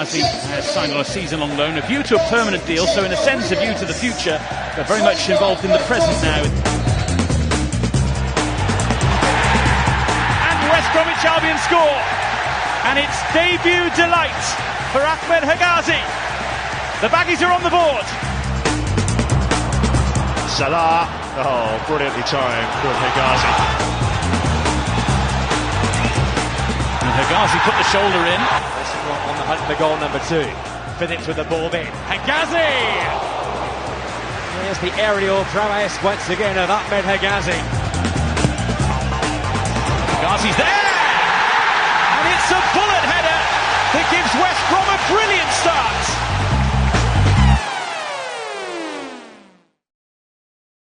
Hegazi has signed on a season-long loan, a view to a permanent deal, so in a sense a view to the future, but very much involved in the present now. And West Bromwich Albion score, and it's debut delight for Ahmed Hegazi. The Baggies are on the board. Salah, oh, brilliantly timed from Hegazi. And Hegazi put the shoulder in. On the hunt for goal number 2. Finished with the ball in. Hegazi! Here's the aerial prowess once again of Ahmed Hegazi. Hegazi's there! And it's a bullet header that gives West Brom a brilliant start.